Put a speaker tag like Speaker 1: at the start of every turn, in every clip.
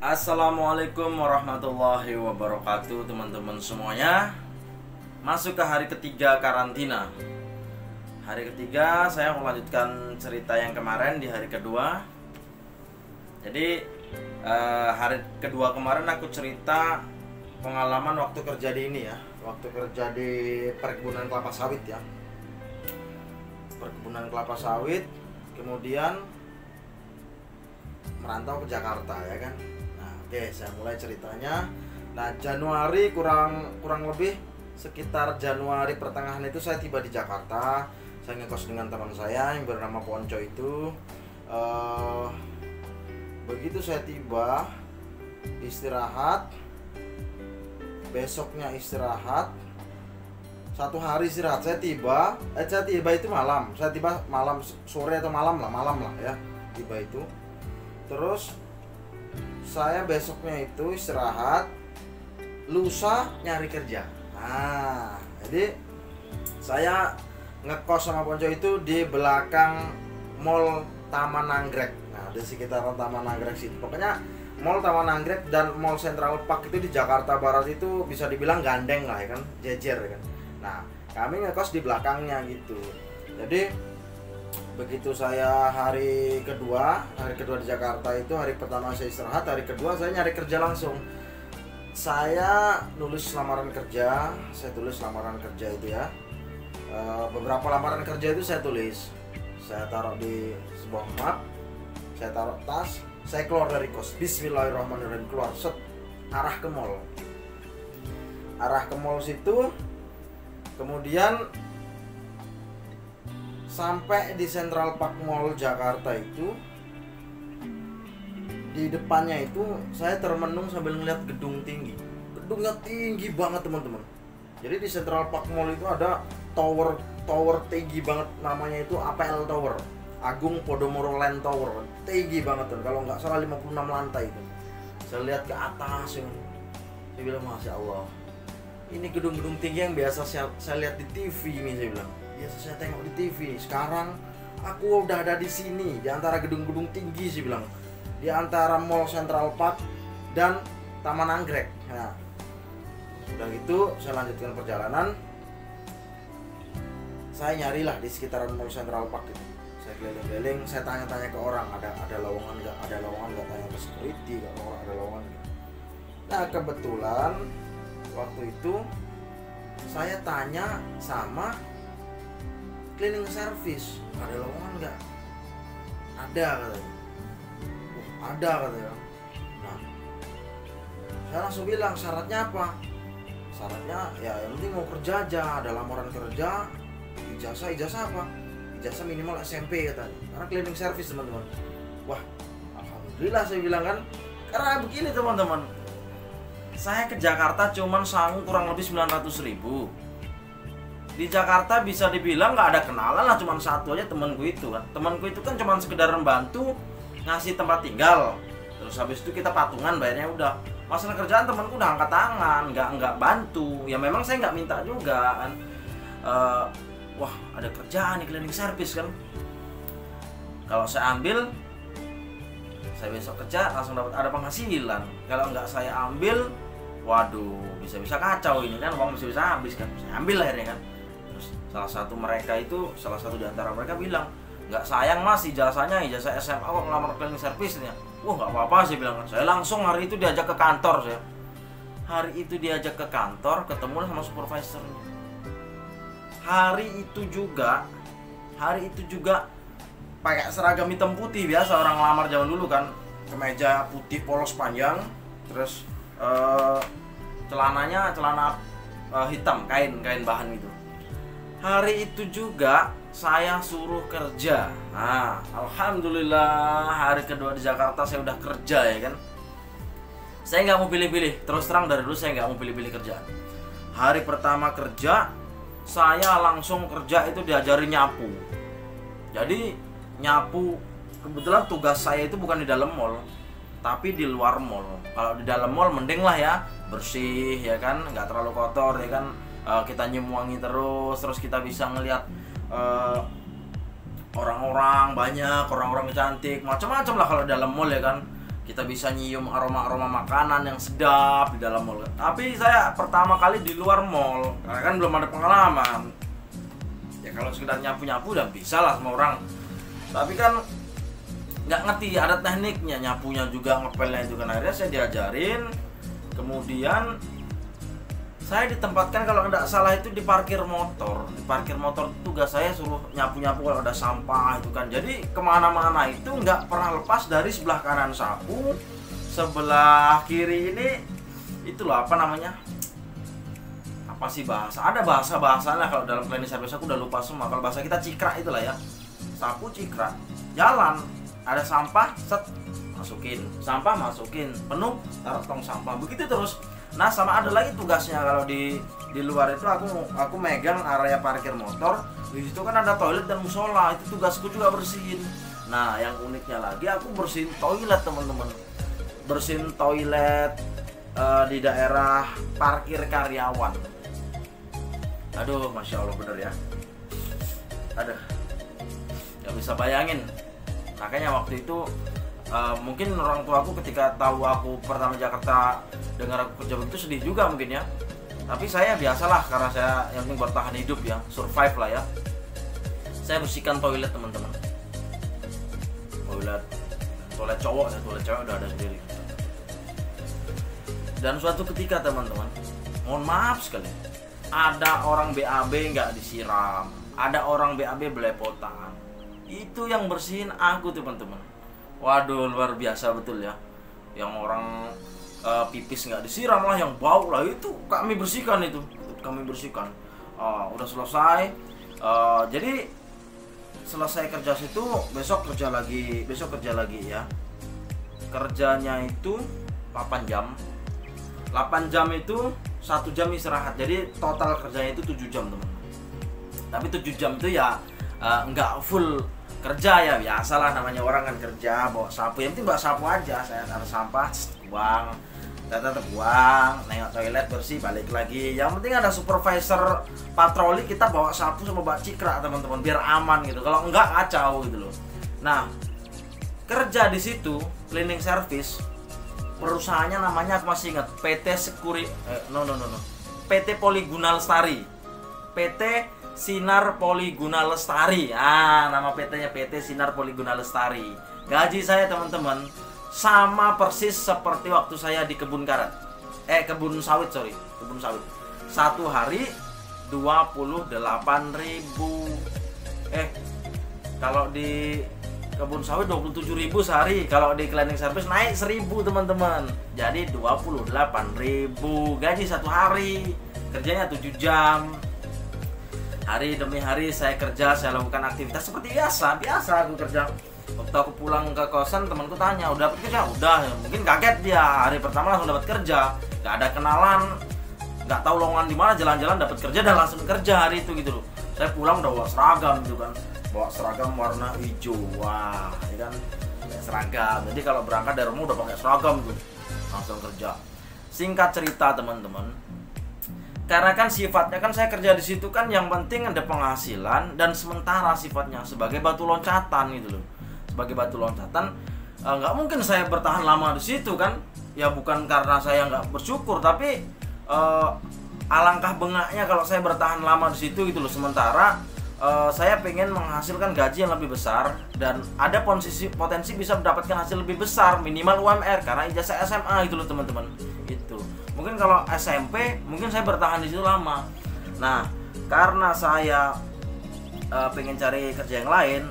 Speaker 1: Assalamualaikum warahmatullahi wabarakatuh, teman-teman semuanya. Masuk ke hari ketiga karantina. Hari ketiga saya melanjutkan cerita yang kemarin di hari kedua. Jadi hari kedua kemarin aku cerita pengalaman waktu kerja di ini ya, waktu kerja di perkebunan kelapa sawit ya. Perkebunan kelapa sawit, kemudian merantau ke Jakarta ya kan. Oke, saya mulai ceritanya. Nah, Januari kurang lebih sekitar Januari pertengahan itu saya tiba di Jakarta. Saya ngekos dengan teman saya yang bernama Ponco itu. Begitu saya tiba, istirahat. Besoknya istirahat. Satu hari istirahat. Saya tiba itu malam. Saya tiba malam, sore atau malam lah ya. Tiba itu. Terus saya besoknya itu istirahat, lusa nyari kerja. Nah, jadi saya ngekos sama Ponco itu di belakang Mall Taman Anggrek. Nah, di sekitaran Taman Anggrek situ. Pokoknya Mall Taman Anggrek dan Mall Central Park itu di Jakarta Barat itu bisa dibilang gandeng lah ya kan, jejer ya kan. Nah, kami ngekos di belakangnya gitu. Jadi begitu saya hari kedua di Jakarta itu, hari pertama saya istirahat, hari kedua saya nyari kerja langsung. Saya tulis lamaran kerja itu ya. Beberapa lamaran kerja itu saya tulis, saya taruh di sebuah map, saya taruh tas, saya keluar dari kos, bismillahirrahmanirrahim, keluar set, arah ke mall situ. Kemudian sampai di Central Park Mall Jakarta itu, di depannya itu saya termenung sambil ngeliat gedung tinggi. Gedungnya tinggi banget teman-teman. Jadi di Central Park Mall itu ada tower tinggi banget, namanya itu APL Tower, Agung Podomoro Land Tower. Tinggi banget tuh, kalau nggak salah 56 lantai itu. Saya lihat ke atas ya. Saya bilang, Masya Allah, ini gedung-gedung tinggi yang biasa saya lihat di TV ini, saya bilang. Biasa saya tengok di TV. Sekarang aku udah ada di sini, di antara gedung-gedung tinggi sih bilang, di antara Mall Central Park dan Taman Anggrek. Nah, udah gitu saya lanjutkan perjalanan. Saya nyarilah di sekitaran Mall Central Park itu. Saya keliling-keliling, saya tanya-tanya ke orang, ada lowongan nggak, tanya ke security, ada lowongan nggak. Nah, kebetulan waktu itu saya tanya sama cleaning service, ada lowongan nggak? Ada katanya. Ada katanya. Nah, saya langsung bilang, syaratnya apa? Syaratnya ya yang penting mau kerja aja, ada lamaran kerja, ijazah apa? Ijazah minimal SMP katanya. Karena cleaning service teman-teman. Wah, alhamdulillah saya bilang kan. Karena begini teman-teman, saya ke Jakarta cuman sanggup kurang lebih 900.000. Di Jakarta bisa dibilang nggak ada kenalan lah, cuma satu aja temanku itu kan. Temanku itu kan cuma sekedar membantu ngasih tempat tinggal, terus habis itu kita patungan bayarnya udah. Masalah kerjaan temanku udah angkat tangan, nggak bantu. Ya memang saya nggak minta juga kan. Wah, ada kerjaan nih cleaning service kan. Kalau saya ambil, saya besok kerja langsung dapat ada penghasilan. Kalau nggak saya ambil, waduh, bisa-bisa kacau ini kan, uang bisa habis kan. Saya ambil akhirnya kan. Salah satu di antara mereka bilang, nggak sayang mas ijazah SMA kok ngelamar cleaning service-nya. Wah, nggak apa-apa sih bilang. Saya langsung hari itu diajak ke kantor saya. Hari itu diajak ke kantor, ketemu sama supervisor. Hari itu juga pakai seragam hitam putih, biasa orang ngelamar zaman dulu kan, kemeja putih polos panjang, terus celana hitam, kain bahan gitu. Hari itu juga saya suruh kerja. Nah, alhamdulillah hari kedua di Jakarta saya udah kerja ya kan. Saya nggak mau pilih-pilih, terus terang dari dulu saya nggak mau pilih-pilih kerjaan. Hari pertama kerja, saya langsung kerja itu diajari nyapu. Jadi nyapu, kebetulan tugas saya itu bukan di dalam mall, tapi di luar mall. Kalau di dalam mall mending lah ya, bersih ya kan, nggak terlalu kotor ya kan. Kita nyium wangi terus kita bisa ngelihat orang-orang banyak, orang-orang cantik, macam-macam lah kalau dalam mall ya kan.
Speaker 2: kita bisa nyium aroma-aroma makanan yang sedap di dalam mall. Tapi saya pertama kali di luar mall, karena kan belum ada pengalaman. Ya kalau sekedar nyapu-nyapu udah bisa lah semua orang. Tapi kan nggak ngerti ada tekniknya, nyapunya juga, ngepelnya juga. Akhirnya saya diajarin. Kemudian saya ditempatkan kalau nggak salah itu di parkir motor. Di parkir motor itu tugas saya suruh nyapu-nyapu kalau ada sampah itu kan. Jadi kemana-mana itu nggak pernah lepas dari sebelah kanan sapu, sebelah kiri ini itulah apa namanya? Apa sih bahasa? Ada bahasa-bahasanya kalau dalam cleaning service, aku udah lupa semua. Kalau bahasa kita cikrak itulah ya. Sapu cikrak. Jalan, ada sampah, set, masukin. Sampah masukin, penuh, taruh tong sampah. Begitu terus. Nah, sama ada lagi tugasnya kalau di luar itu aku megang area parkir motor. Di situ kan ada toilet dan musola. Itu tugasku juga bersihin. Nah, yang uniknya lagi aku bersihin toilet, teman-teman. Bersihin toilet di daerah parkir karyawan. Aduh, Masya Allah bener ya. Aduh, gak bisa bayangin. Makanya waktu itu mungkin orang tua aku ketika tahu aku pertama Jakarta dengar aku kerja begitu sedih juga mungkin ya. Tapi saya biasalah karena saya yang penting bertahan hidup ya, survive lah ya. Saya bersihkan toilet, teman-teman. Toilet cowok ya, toilet cewek udah ada sendiri. Dan suatu ketika, teman-teman, mohon maaf sekali, ada orang BAB nggak disiram, ada orang BAB belepotan. Itu yang bersihin aku, teman-teman. Waduh, luar biasa betul ya. Yang orang pipis nggak disiram lah, yang bau lah, itu kami bersihkan itu. Kami bersihkan. Udah selesai. Jadi selesai kerja situ, besok kerja lagi ya. Kerjanya itu 8 jam. 8 jam itu 1 jam istirahat. Jadi total kerjanya itu 7 jam, teman. Tapi 7 jam itu ya nggak full kerja ya, biasalah namanya orang kan kerja bawa sapu. Yang penting bawa sapu aja. Saya ada sampah, buang, tetap buang, nengok toilet bersih, balik lagi. Yang penting ada supervisor patroli, kita bawa sapu sama bawa cikrak, teman-teman, biar aman gitu. Kalau enggak kacau gitu loh. Nah, kerja di situ cleaning service, perusahaannya namanya aku masih ingat, PT Poliguna Lestari. PT Sinar Poliguna Lestari. Nama PT-nya PT Sinar Poliguna Lestari. Gaji saya, teman-teman, sama persis seperti waktu saya di kebun kebun sawit. Satu hari 28.000. Kalau di kebun sawit 27.000 sehari. Kalau di cleaning service naik 1.000, teman-teman. Jadi 28.000 gaji satu hari. Kerjanya 7 jam. Hari demi hari saya kerja, saya lakukan aktivitas seperti biasa aku kerja. Waktu aku pulang ke kosan, temanku tanya, udah dapat kerja? Udah, mungkin kaget dia, hari pertama langsung dapat kerja, nggak ada kenalan, nggak tahu lowongan di mana, jalan-jalan dapat kerja dan langsung kerja hari itu gitu loh. Saya pulang udah bawa seragam gitu kan, bawa seragam warna hijau, wah, ya kan, pakai seragam. Jadi kalau berangkat dari rumah udah pakai seragam tuh, langsung kerja. Singkat cerita, teman-teman, karena kan sifatnya kan saya kerja di situ kan yang penting ada penghasilan dan sementara sifatnya sebagai batu loncatan gitu loh. Sebagai batu loncatan, nggak mungkin saya bertahan lama di situ kan. Ya bukan karena saya nggak bersyukur, tapi alangkah bengaknya kalau saya bertahan lama di situ gitu loh. Sementara saya pengen menghasilkan gaji yang lebih besar dan ada potensi bisa mendapatkan hasil lebih besar, minimal UMR karena ijazah SMA gitu loh, teman-teman. Itu mungkin kalau SMP mungkin saya bertahan di situ lama. Nah, karena saya pengen cari kerja yang lain,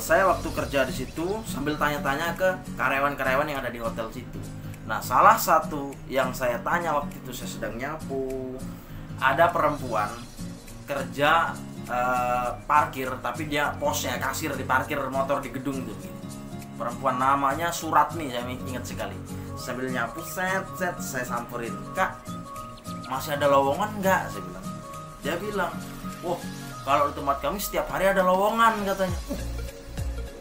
Speaker 2: saya waktu kerja di situ sambil tanya-tanya ke karyawan-karyawan yang ada di hotel situ. Nah, salah satu yang saya tanya waktu itu, saya sedang nyapu, ada perempuan kerja parkir, tapi dia posnya kasir di parkir motor di gedung itu. Perempuan namanya Suratmi, saya ingat sekali. Sambil nyapu, saya samperin, "Kak, masih ada lowongan nggak?" Saya bilang. Dia bilang, "Wah, kalau di tempat kami setiap hari ada lowongan," katanya.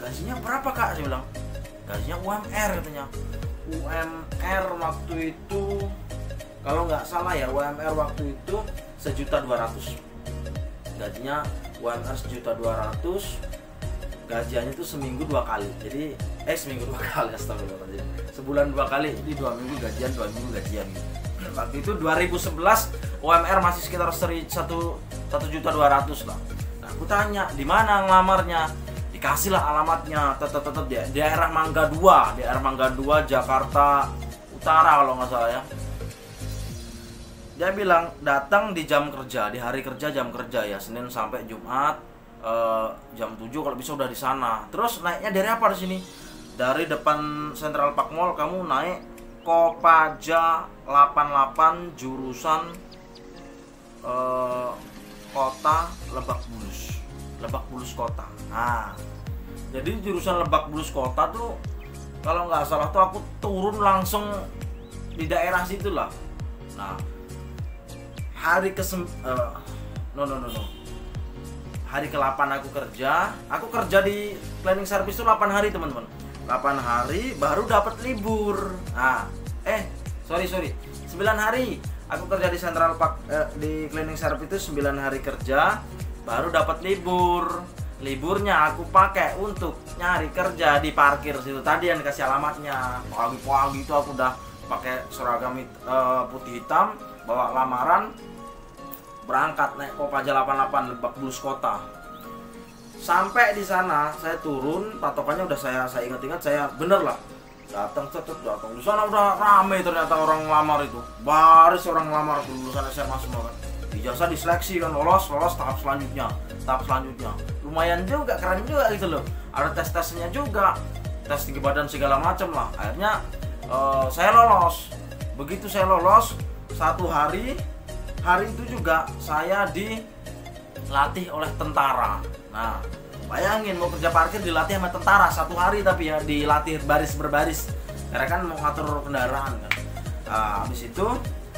Speaker 2: "Gajinya berapa, Kak?" Saya bilang. "Gajinya UMR," katanya. UMR waktu itu, kalau nggak salah ya, UMR waktu itu 1.200.000. Gajinya UMR 1.200.000. Gajiannya itu seminggu 2 kali. Jadi seminggu 2 kali, astagfirullahaladzim. sebulan 2 kali, jadi 2 minggu gajian, 2 minggu gajian gitu. Waktu itu 2011 UMR masih sekitar 1.200.000 lah. Nah, aku tanya di mana ngelamarnya, dikasih lah alamatnya, tetep di daerah Mangga 2, Jakarta Utara kalau nggak salah ya. Dia bilang datang di jam kerja, di hari kerja jam kerja ya, Senin sampai Jumat jam 7 kalau bisa udah di sana. Terus naiknya dari apa di sini? Dari depan Central Park Mall kamu naik Kopaja 88 jurusan kota Lebak Bulus kota. Nah, jadi jurusan Lebak Bulus kota tuh kalau nggak salah tuh aku turun langsung di daerah situ lah. Nah, hari hari ke-8 aku kerja di cleaning service itu 8 hari teman-teman. 8 hari baru dapat libur. Nah, 9 hari aku kerja di Central Park di cleaning service itu 9 hari kerja baru dapat libur. Liburnya aku pakai untuk nyari kerja di parkir situ tadi yang dikasih alamatnya. Pagi-pagi itu aku udah pakai seragam putih hitam, bawa lamaran, berangkat naik Kopaja 88 Lebak Bulus kota. Sampai di sana saya turun, patokannya udah saya ingat-ingat, saya bener lah datang di sana udah rame ternyata orang lamar itu, baris orang lamar tuh lulusan SMA semua kan. Ijazah diseleksi kan, lolos tahap selanjutnya lumayan juga, keren juga gitu loh. Ada tes-tesnya juga, tes tinggi badan segala macam lah. Akhirnya saya lolos. Begitu saya lolos, satu hari itu juga saya dilatih oleh tentara. Nah, bayangin mau kerja parkir dilatih sama tentara satu hari, tapi ya dilatih baris berbaris karena kan mau ngatur kendaraan kan. Habis itu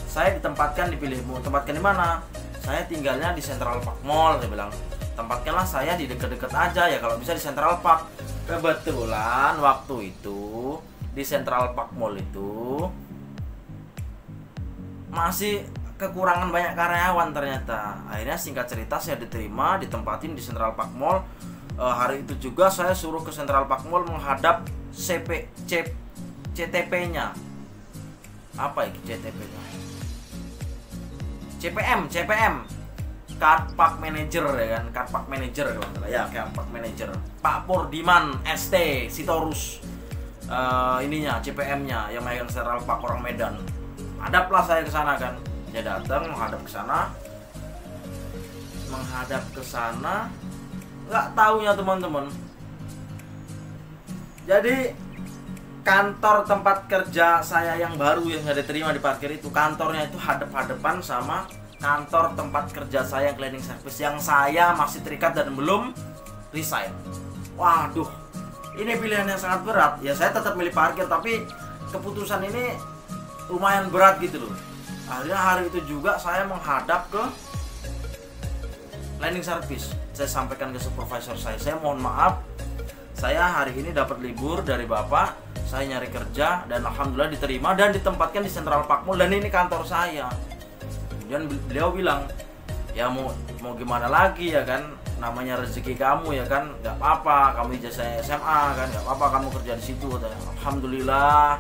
Speaker 2: saya dipilih mau tempatkan di mana. Saya tinggalnya di Central Park Mall, saya bilang tempatkanlah saya di dekat-dekat aja ya kalau bisa di Central Park. Kebetulan waktu itu di Central Park Mall itu masih kekurangan banyak karyawan ternyata. Akhirnya singkat cerita saya diterima, ditempatin di Central Park Mall. Hari itu juga saya suruh ke Central Park Mall menghadap CTP-nya. Apa itu CTP-nya? CPM. Card Park Manager ya kan, Card Park Manager kalau nggak salah ya, Card Park Manager. Pak Pordiman ST Sitorus. Ininya CPM-nya yang megang Central Park orang Medan. Hadaplah saya ke sana kan. Saya datang menghadap ke sana. Nggak taunya teman-teman, jadi kantor tempat kerja saya yang baru yang saya diterima di parkir itu, kantornya itu hadap-hadapan sama kantor tempat kerja saya yang cleaning service yang saya masih terikat dan belum resign. Waduh, ini pilihan yang sangat berat. Ya saya tetap milih parkir, tapi keputusan ini lumayan berat gitu loh. Akhirnya hari itu juga saya menghadap ke cleaning service. Saya sampaikan ke supervisor saya mohon maaf, saya hari ini dapat libur dari bapak, saya nyari kerja dan alhamdulillah diterima dan ditempatkan di Central Park Mall dan ini kantor saya. Kemudian beliau bilang, ya mau gimana lagi ya kan, namanya rezeki kamu ya kan, nggak apa-apa kamu ijazah SMA kan, nggak apa-apa kamu kerja di situ. Alhamdulillah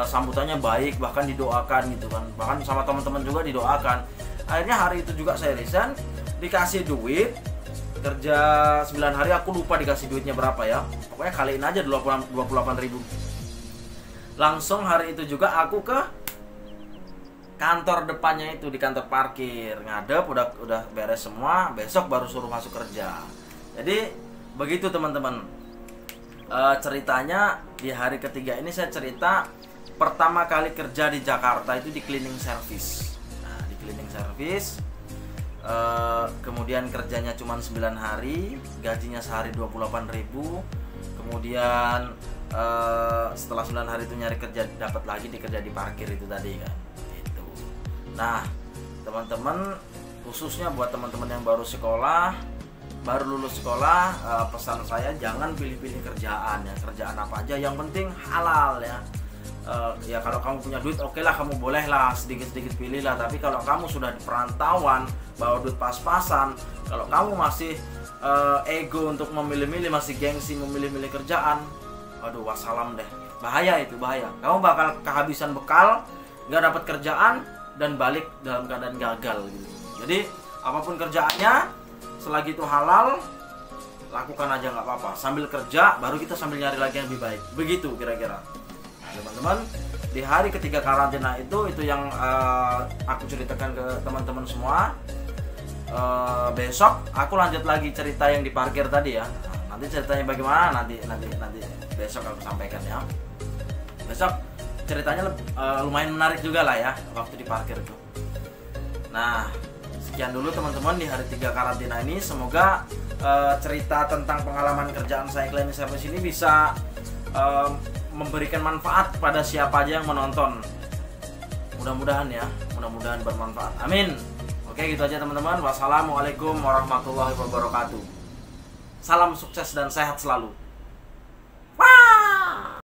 Speaker 2: sambutannya baik, bahkan didoakan gitu kan, bahkan sama teman-teman juga didoakan. Akhirnya hari itu juga saya resign, dikasih duit kerja 9 hari, aku lupa dikasih duitnya berapa ya, pokoknya kaliin aja 28.000. Langsung hari itu juga aku ke kantor depannya itu, di kantor parkir, ngadep, udah beres semua, besok baru suruh masuk kerja. Jadi begitu teman-teman. Ceritanya di hari ketiga ini saya cerita pertama kali kerja di Jakarta itu di cleaning service. Nah, di cleaning service kemudian kerjanya cuma 9 hari, gajinya sehari 28.000. Kemudian setelah 9 hari itu nyari kerja, dapat lagi dikerja di parkir itu tadi kan. Itu. Nah, teman-teman, khususnya buat teman-teman yang baru lulus sekolah, pesan saya jangan pilih-pilih kerjaan ya. Kerjaan apa aja yang penting halal ya. Ya kalau kamu punya duit oke lah, kamu boleh lah sedikit-sedikit pilih lah. Tapi kalau kamu sudah di perantauan, bawa duit pas-pasan, kalau kamu masih ego untuk memilih-milih, masih gengsi memilih-milih kerjaan, aduh wassalam deh. Bahaya itu, bahaya. Kamu bakal kehabisan bekal, nggak dapat kerjaan, dan balik dalam keadaan gagal gitu. Jadi apapun kerjaannya, selagi itu halal, lakukan aja nggak apa-apa. Sambil kerja, baru kita sambil nyari lagi yang lebih baik. Begitu kira-kira. Nah, teman-teman, di hari ketiga karantina itu yang aku ceritakan ke teman-teman semua. Besok aku lanjut lagi cerita yang di parkir tadi ya. Nanti ceritanya bagaimana nanti besok aku sampaikan ya. Besok ceritanya lumayan menarik juga lah ya waktu di parkir tuh. Nah, sekian dulu teman-teman di hari 3 karantina ini. Semoga cerita tentang pengalaman kerjaan saya cleaning service ini bisa memberikan manfaat pada siapa aja yang menonton. Mudah-mudahan ya, mudah-mudahan bermanfaat. Amin. Oke, gitu aja teman-teman. Wassalamualaikum warahmatullahi wabarakatuh. Salam sukses dan sehat selalu.